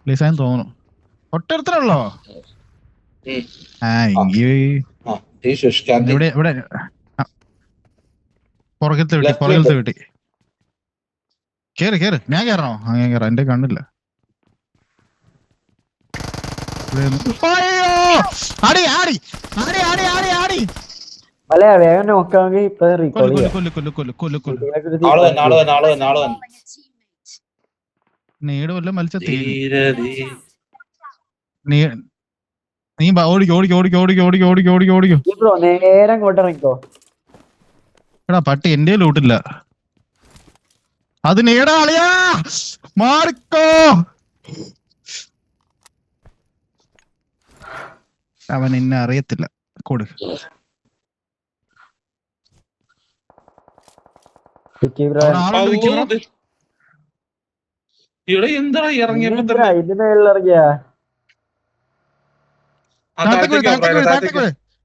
ലിസാൻ തോന്നുന്നു. ഒട്ടടുത്തുള്ളോ? ആ ഇവിടെ ഇവിടെ പുറകിലത്തെ വീട്ടി കേറ്. ഞാൻ കേറണോ? ഞാൻ കേറാം. എന്റെ കണ്ണില്ല. നീട് വല്ല മത്സ്യ നീ ഓടിക്കോ. എടാ പട്ടി എന്റെ ലൂട്ടില്ല. അത് നേടാ അളിയാ, മാറിക്കോ. അവൻ എന്നെ അറിയത്തില്ല. കൊടു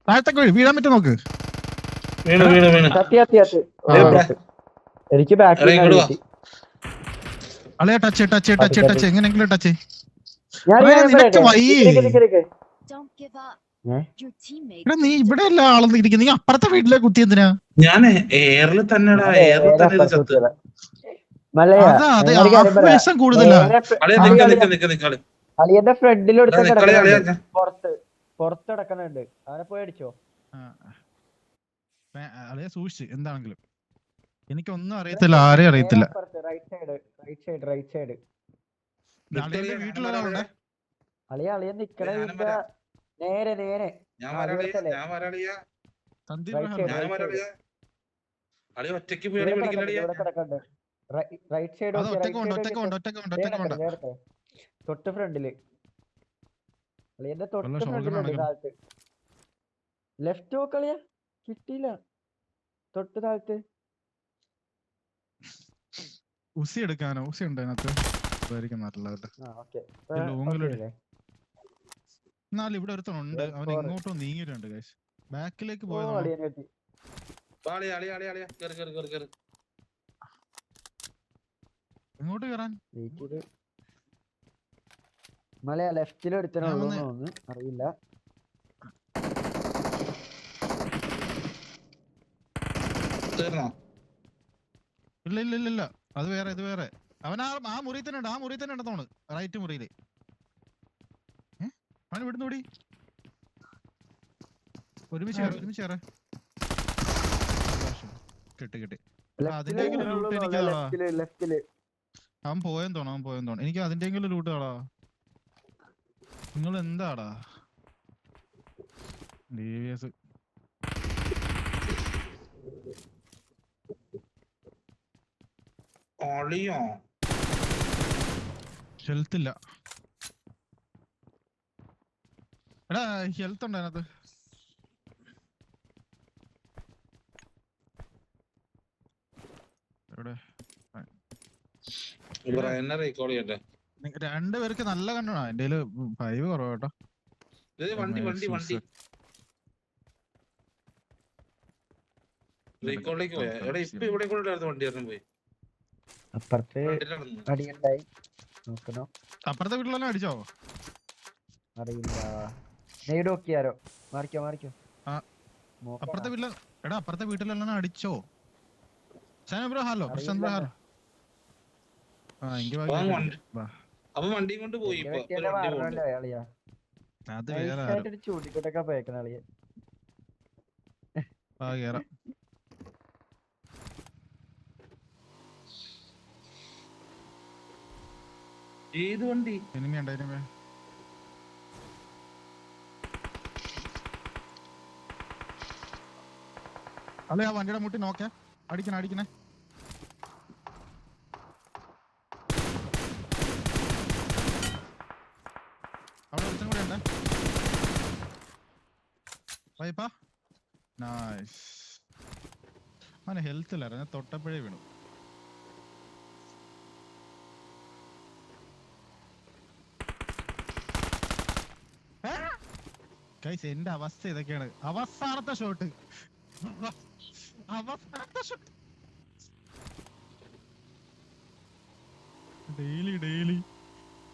താഴത്തേക്ക് വീഴാൻ പറ്റും നോക്ക്. എനിക്ക് അളിയാ ടച്ച് എങ്ങനെയെങ്കിലും ടച്ച്. നീ ഇവിടെ അല്ല ആളെന്ന് ഇരിക്കുന്നത്. നീ അപ്പുറത്തെ വീട്ടിലെ കുത്തി എന്തിനാ? ഞാൻ എയറിൽ തന്നെ കൂടുതലാ. അളിയന്റെ ഫ്രണ്ടിലെടുത്ത് പുറത്തടക്കണുണ്ട്. അവനെ പോയി അടിച്ചോ. അളിയ സൂക്ഷിച്ച് എന്താണെങ്കിലും. എനിക്കൊന്നും അറിയത്തില്ല, ആരെയും അറിയത്തില്ല. റൈറ്റ് സൈഡ് വീട്ടിലൊരാളുണ്ട്. അളിയ നിക്കണ നേരെ റൈറ്റ് സൈഡ് തൊട്ട് ഫ്രണ്ടില്. അളിയന്റെ തൊട്ട് ഫ്രണ്ടിലുണ്ട് താഴത്ത്. ലെഫ്റ്റ് നോക്കളിയാ, കിട്ടിയില്ല. തൊട്ട് താഴത്ത് ഉസി എടുക്കാനോ? ഉസി ഉണ്ട് അതിനകത്ത്. എന്നാലും ഇവിടെ ഒരുത്തനുണ്ട്, അവൻ ഇങ്ങോട്ടും നീങ്ങിയിട്ടുണ്ട്. ബാക്കിലേക്ക് പോയത്. എങ്ങോട്ട് കയറാൻ? മലയാ ലെഫ്റ്റിൽ എടുത്തനുള്ളൂ അറിയില്ല. ഇല്ല അത് വേറെ, ഇത് വേറെ. അവൻ ആ മുറി തന്നെ ഉണ്ട്. ആ മുറി തന്നെ ഉണ്ടെന്നോണ്, റൈറ്റ് മുറിയില്. അവൻ ഇവിടുന്ന് ഓടി. ഒരുമിച്ച് കയറ. കിട്ടി. അതിന്റെ ലൂട്ട് എനിക്ക്. അവൻ പോയെന്ന് തോന്നുന്നു. എനിക്ക് അതിന്റെ ലൂട്ട് ആടാ. നിങ്ങൾ എന്താടാ DVS? ഹെൽത്ത് ഇല്ല. എടാ ഹെൽത്ത് ഉണ്ട് അതിനകത്ത്. രണ്ടുപേർക്ക് നല്ല കണ്ണാ. എന്റെ 5 കുറവാ കേട്ടോ. അപ്പുറത്തെ വീട്ടിലെല്ലാം അടിച്ചോ? അറിയില്ല. അപ്പുറത്തെ വീട്ടിലെ അപ്പുറത്തെ വീട്ടിലെല്ലാം അടിച്ചോ? Bro hello, Prashant bro hello. വണ്ടി കൊണ്ട് പോയി. അത് വേറെ ചൂട്ടിക്കൊട്ടൊക്കെ പോയേക്കണ അളിയ. ഏത് വണ്ടി? എനിമിയുണ്ട്. അല്ലെ ആ വണ്ടിയുടെ മുട്ടി നോക്കേ. അടിക്കണേ. അവിടെ ഒരുത്തനും കൂടെ ഉണ്ട്. വൈപ്പാ നൈസ്. അവന് ഹെൽത്ത് ഇല്ല, ഞാൻ തൊട്ടപ്പോഴേ വീണു. ഗയ്സ് എന്റെ അവസ്ഥ ഇതൊക്കെയാണ്. അവസാനത്തെ ഷോട്ട്. ഡെയിലി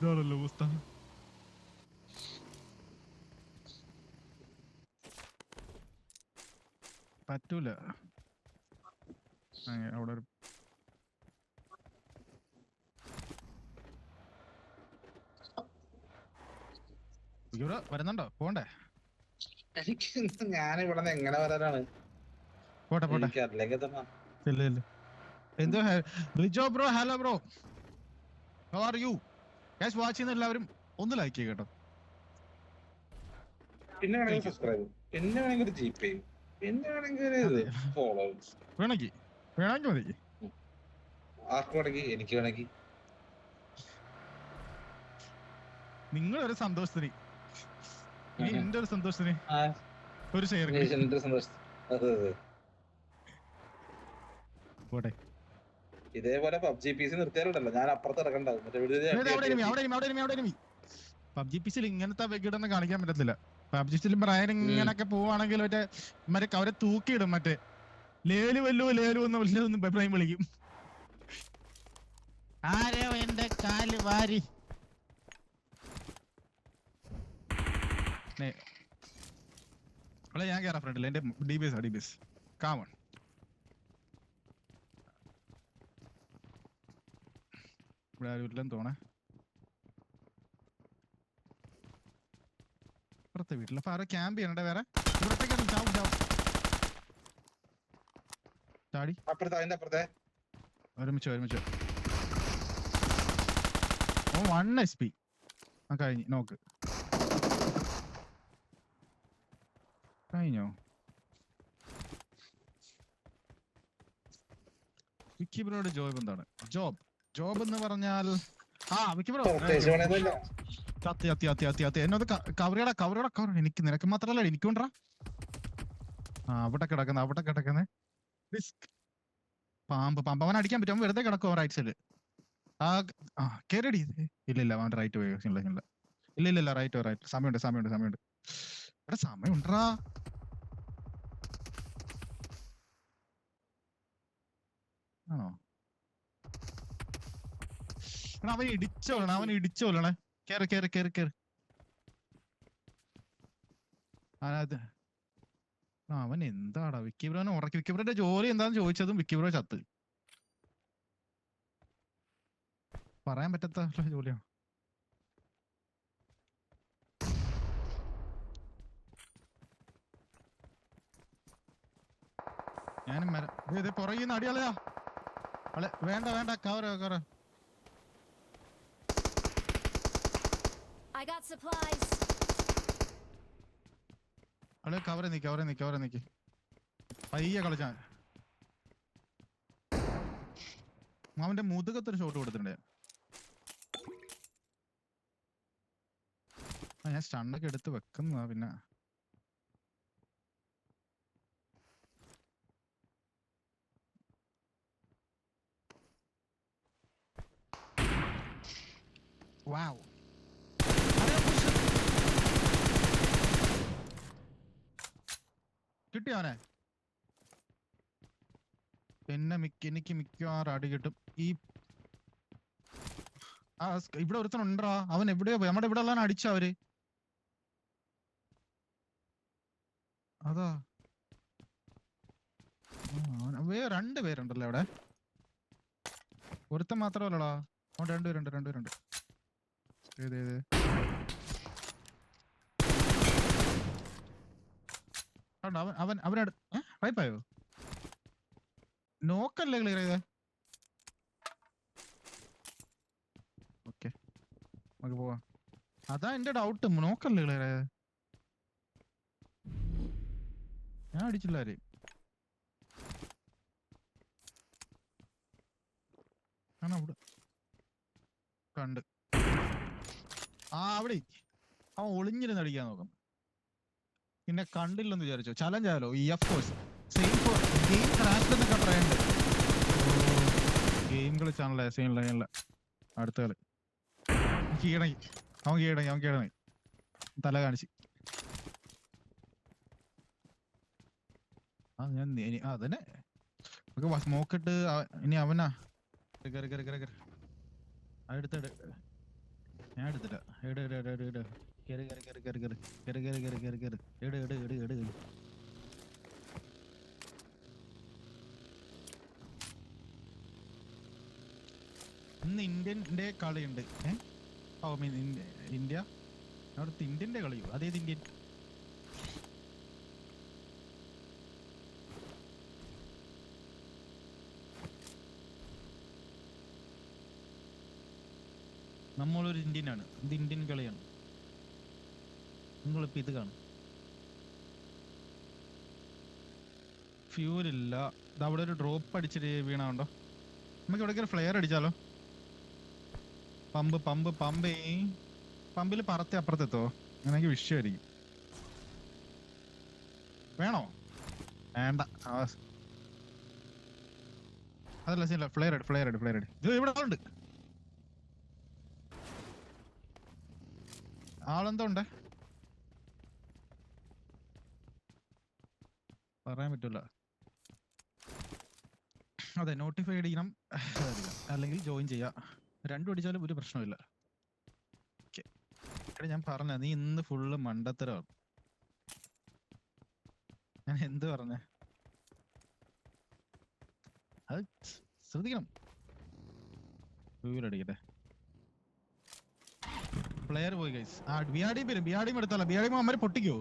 ഇതാണല്ലോ അവസ്ഥ. പറ്റൂല. അവിടെ ഒരു ഇവിടെ വരുന്നുണ്ടോ? പോണ്ടേ? എനിക്ക് ഞാൻ ഇവിടെ നിന്ന് എങ്ങനെ വരാനാണ്? പോട്ടെ പോട്ടെ. ഇല്ല ഇല്ല. എന്തോ Rijo bro, hello bro, how are you guys? Watch ചെയ്യുന്ന എല്ലാവരും ഒന്ന് ലൈക്ക് ചെയ്യുക കേട്ടോ. പിന്നെ വേണമെങ്കിൽ സബ്സ്ക്രൈബ്, പിന്നെ വേണമെങ്കിൽ ഒരു ജിപേ, പിന്നെ വേണമെങ്കിൽ ഒരു ഫോളോ. വേണമെങ്കിൽ മതി. ആർക്ക് വേണമെങ്കിൽ, എനിക്ക് വേണമെങ്കിൽ. നിങ്ങളൊരു സന്തോഷത്തിന്, എന്റെ ഒരു സന്തോഷത്തിന് ഒരു ഷെയർ പോട്ടെ. ഇതേപോലെ പബ്ജി പീസ് നിർത്തിയാലുണ്ടല്ലോ ഞാൻ അപ്പുറത്ത് ഇറക്കണ്ടാവും. പബ്ജി പിസിൽ ഇങ്ങനത്തെ വെകിടൊന്നും കാണിക്കാൻ പറ്റത്തില്ല. പബ്ജിസിൽ ബ്രയൻ ഇങ്ങനൊക്കെ പോവാണെങ്കിൽ മറ്റേ അവരെ തൂക്കിയിടും. മറ്റേ ലേലു എന്ന് വല്ലതൊന്നും ബ്രൈൻ വിളിക്കും. ആരോ എന്റെ കാല് വാരി. ഞാൻ കേറാം ഫ്രണ്ടിൽ. എന്റെ ഡിബിഎസ് കാമൺ. ഇവിടെ ആരും ഇല്ലെന്ന് തോന്നേ. അപ്പുറത്തെ വീട്ടിൽ അപ്പൊ ആരോ ക്യാമ്പ് ചെയ്യണ്ടേ വേറെ? ചാടി ഒരുമിച്ചോ. ഓ 1 HP കഴിഞ്ഞു. നോക്ക് കഴിഞ്ഞോ? വിക്കി ബ്രോയുടെ ജോബ് എന്താണ്? ജോബ് എന്ന് പറഞ്ഞാൽ വിക്കി ബ്രോ അത്യ എന്നോട് കവറിയടാ. എനിക്ക് നിനക്ക് മാത്രല്ല എനിക്കുണ്ടാ. അവിടെ കിടക്കുന്ന പാമ്പ് അവൻ അടിക്കാൻ പറ്റും. അവൻ വെറുതെ കിടക്കും റൈറ്റ് സൈഡ്. കേരടി. ഇല്ല അവൻ റൈറ്റ് പോയി. ഇല്ല റൈറ്റ്. സമയമുണ്ട്. എടാ സമയമുണ്ടാ. ആണോ? അവൻ ഇടിച്ചോളണേ. കേറ്. അവൻ എന്താടാ വിക്കിബ്രോനെ ഉറക്കി. വിക്കിബ്രോന്റെ ജോലി എന്താന്ന് ചോദിച്ചതും വിക്കിബ്രോ ചത്ത്. പറയാൻ പറ്റാത്ത ജോലിയാണ്. ഞാനും പുറകിന്ന് അടിയാളയാ. വേണ്ട കവർ. കവറെ നിക്ക്. പയ്യെ കളിച്ചാ. അവന്റെ മുതുകത്തൊരു ഷോട്ട് കൊടുത്തിട്ടുണ്ട്. ഞാൻ സ്റ്റണ്ണൊക്കെ എടുത്ത് വെക്കുന്നതാ. പിന്നെ വാവ് കിട്ടിയാനെ. പിന്നെ എനിക്ക് മിക്കവാറും അടി കിട്ടും. ഇവിടെ ഒരുത്തനുണ്ടാ. അവൻ എവിടെയോ പോയി. നമ്മുടെ ഇവിടെ ഉള്ളവൻ അടിച്ച അവര്. അതാ രണ്ട് പേരുണ്ടല്ലോ അവിടെ. ഒരുത്തൻ മാത്രമല്ലടാ. രണ്ടുപേരുണ്ട്. ഏത് അവനട് റൈപ്പായോ? നോക്കല്ലേ ക്ലിയർ ചെയ്തേ. ഓക്കെ നമുക്ക് പോവാ. അതാ എന്റെ ഡൗട്ട്. നോക്കല്ലേ ക്ലിയർ ചെയ്തേ. ഞാൻ അടിച്ചില്ല ആരെയും. അവിടെ കണ്ട് അവിടെ അവൻ ഒളിഞ്ഞിരുന്ന് അടിക്കാൻ നോക്കും. പിന്നെ കണ്ടില്ലെന്ന് വിചാരിച്ചോ? ചലഞ്ച് ആയാലോ? ഗെയിം കളിച്ചാണല്ലേ സീനില്ല. അടുത്ത കളി അവൻ കീഴടങ്ങി തല കാണിച്ച്. ഞാൻ അതന്നെ സ്മോക്കിട്ട് ഇനി അവനാ. അടുത്തട് ഞാൻ എടുത്തില്ല. എട് എട് എട് എട് എട്. കേറ് കേറ് കേറ് കേറ് കേറ്. കേറ് കേറ് കേറ് കേറ് കേറ്. എട് എട് എട് എട് എട്. ഇന്ന് ഇന്ത്യൻ്റെ കളിയുണ്ട്. ഓ മീൻ ഇന്ത്യ അവിടുത്തെ ഇന്ത്യൻ്റെ കളിയോ? അതേത് ഇന്ത്യൻ? നമ്മളൊരു ഇന്ത്യനാണ്. ഇത് ഇന്ത്യൻ കളിയാണ്. നിങ്ങളിപ്പോൾ ഇത് കാണും. ഫ്യൂലില്ല. ഇത് അവിടെ ഒരു ഡ്രോപ്പ് അടിച്ചിട്ട് വീണുണ്ടോ? നമുക്ക് എവിടേക്കൊരു ഫ്ലെയർ അടിച്ചാലോ? പമ്പ് പമ്പ് പമ്പേ. പമ്പിൽ പറത്തി അപ്പുറത്തെത്തോ? അങ്ങനെയെങ്കിൽ വിഷയമായിരിക്കും. വേണോ? വേണ്ട. അതല്ല ശരിയല്ല. ഫ്ലെയർ അടി ഫ്ലെയർ അടി ഫ്ലെയർ അടി. ഇത് ഇവിടെ ആളുണ്ട്. ആളെന്തോ ഉണ്ട്, പറയാൻ പറ്റൂല. അതെ, നോട്ടിഫൈ അടിക്കണം അല്ലെങ്കിൽ ജോയിൻ ചെയ്യാം. രണ്ടും അടിച്ചാലും ഒരു പ്രശ്നമില്ല. ഞാൻ പറഞ്ഞ നീ ഇന്ന് ഫുള്ള് മണ്ടത്തരമാണ്. ഞാൻ എന്ത് പറഞ്ഞ അത് ശ്രദ്ധിക്കണം. അടിക്കട്ടെ. പ്ലെയർ പോയി ഗൈസ്. ബിആർഡിയും വരും. ബിആർഡിയും എടുത്താലോ? ബിആർഡിയും അമ്മരെ പൊട്ടിക്കോ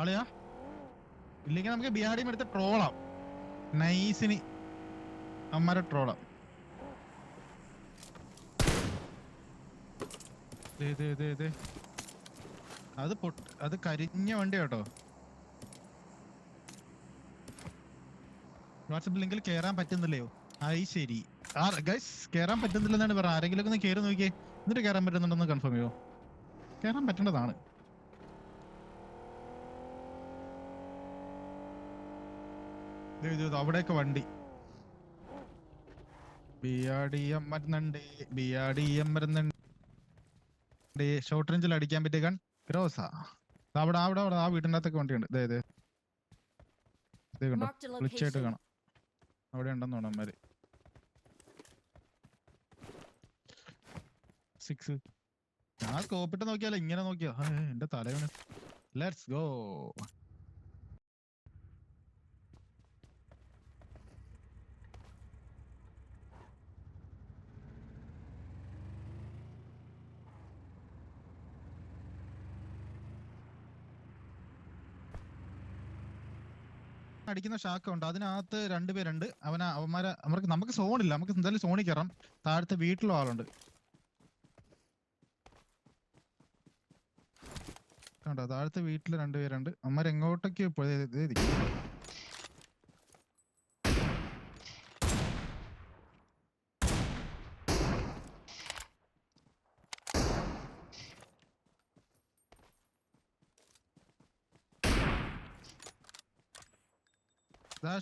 ആളിയാ? ഇല്ലെങ്കിൽ നമുക്ക് ബിആർഡിയും എടുത്ത് ട്രോളാം. നൈസിന് അമ്മരെ ട്രോളാം. അത് കരിഞ്ഞ വണ്ടി കേട്ടോ. വാട്സപ്പ് ലിങ്കിൽ കേറാൻ പറ്റുന്നില്ലയോ? ആയി ശരി. ഗൈസ് കേറാൻ പറ്റുന്നില്ലെന്നാണ് പറഞ്ഞത്. ആരെങ്കിലും ഒന്ന് കയറി നോക്കിയേ, എന്നിട്ട് കയറാൻ പറ്റുന്നുണ്ടെന്ന് കൺഫേം ചെയ്യോ? കയറാൻ പറ്റേണ്ടതാണ്. അവിടെയൊക്കെ വണ്ടി. ബിആർഡിഎം വരുന്നുണ്ട്. ബിആർഡിഎം വരുന്നുണ്ട്. ഷോർട്ട് റേഞ്ചിൽ അടിക്കാൻ പറ്റിയ ഗൺ ഗ്രോസാ. അവിടെ അവിടെ അവിടെ ആ വീട്ടിൻ്റെ അകത്തൊക്കെ വണ്ടിയുണ്ട്. ഇതേ കണ്ടോ? വിളിച്ചായിട്ട് കാണാം. അവിടെ ഉണ്ടെന്ന് തോന്നുന്നു അമ്മര്. 6. ഞാൻ സ്കോപ്പിട്ട് നോക്കിയാലോ, ഇങ്ങനെ നോക്കിയോ? എന്റെ തലവണ്. Let's go. അടിക്കുന്ന ഷാക്കുണ്ട്. അതിനകത്ത് 2 പേരുണ്ട്. അവന്മാരെ നമുക്ക് സോണില്ല. നമുക്ക് എന്തായാലും സോണിൽ കയറാം. താഴത്തെ വീട്ടിലും ആളുണ്ട്. കണ്ടോ? താഴത്തെ വീട്ടിൽ 2 പേരുണ്ട്. അവന്മാർ എങ്ങോട്ടൊക്കെ പോയി.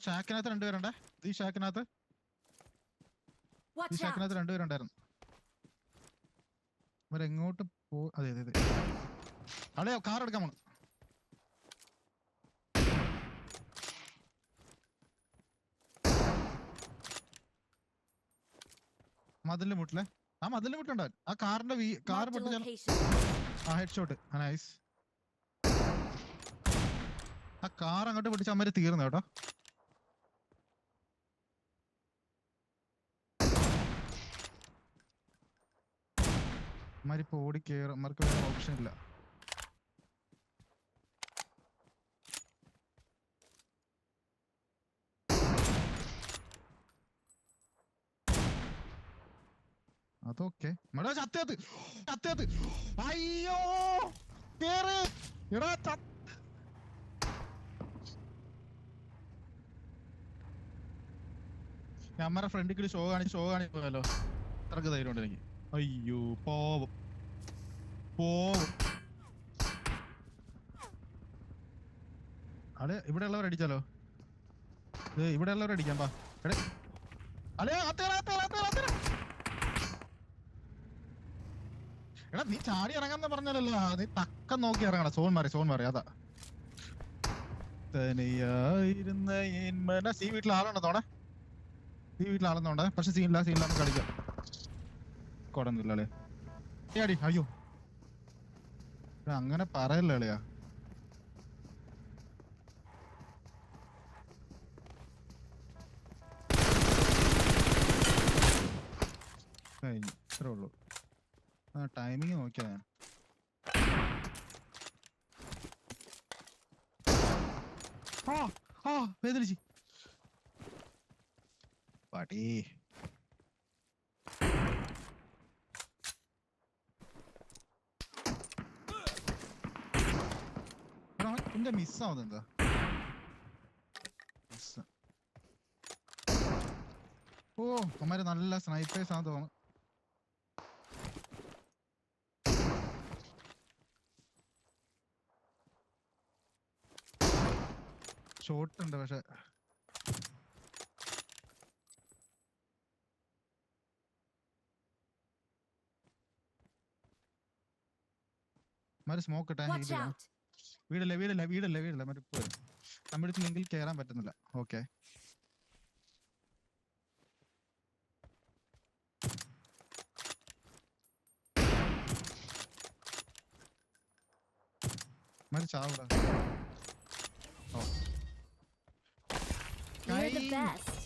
ഷാക്കിനകത്ത് 2 പേരുണ്ടേ. ഈ ഷാക്കിനകത്ത് 2 പേരുണ്ടായിരുന്നു. അവരെങ്ങോട്ട് പോ? അതെ അതെ അതെ. അടയോ കാർ എടുക്കാൻ പോണം. മതിലിന്റെ മുട്ടിലെ ആ മതിലിന്റെ മുട്ടുണ്ടാവും. ആ കാറിന്റെ കാർ പൊട്ടിച്ചാൽ ഹെഡ് ഷോട്ട്. നൈസ്. ആ കാർ അങ്ങോട്ട് പൊട്ടിച്ച അമ്മര് തീർന്നു കേട്ടോ. അമ്മരിപ്പോ ഓടി കയറും. അമ്മർക്ക് വേറെ ഓപ്ഷൻ ഇല്ല. അതൊക്കെ ചത്തത്. അയ്യോ കേറ് എടാ. അമ്മയുടെ ഫ്രണ്ടിൽ ഷോ കാണിപ്പോയല്ലോ. അത്രക്ക് ധൈര്യം ഉണ്ട് എനിക്ക്. അയ്യോ പോവും. അളെ ഇവിടെ ഉള്ളവർ അടിച്ചാലോ? ഇവിടെ ഉള്ളവർ അടിക്കാം. പാ എടാ നീ ചാടി ഇറങ്ങാന്ന് പറഞ്ഞല്ലോ. നീ തക്കം നോക്കി ഇറങ്ങണം. സോൺ മാറി അതാ. തനിയായിരുന്ന ഈ വീട്ടിൽ ആളുണ്ടോ തോടെ? ഈ വീട്ടിൽ ആളുന്നോണ്ടേ. പക്ഷെ സീനില്ല കളിക്കാം. സ്ക്വാഡ് ഒന്നും ഇല്ലല്ലേ അടി അയ്യോ അങ്ങനെ പറയല്ലേ അളിയാ കഴിഞ്ഞു ഇത്രേ ഉള്ളൂ ആ ടൈമിങ് നോക്കിയാ ഞാൻ വേദനിച്ച് പാടി എന്റെ മിസ്സാവുന്നത് എന്താ മിസ് ഓ അമ്മമാര് നല്ല സ്നൈപ്പേഴ്സ് ആണെന്ന് തോന്നുന്നു ഷോട്ട് ഉണ്ട് പക്ഷെ സ്മോക്ക് ഇട്ടാ Watch out! വീടല്ല മറ്റേ പോരും നമ്മളില്ലെങ്കിൽ കേറാൻ പറ്റുന്നില്ല ഓക്കെ ചാവൂടാ ഓ You're the best.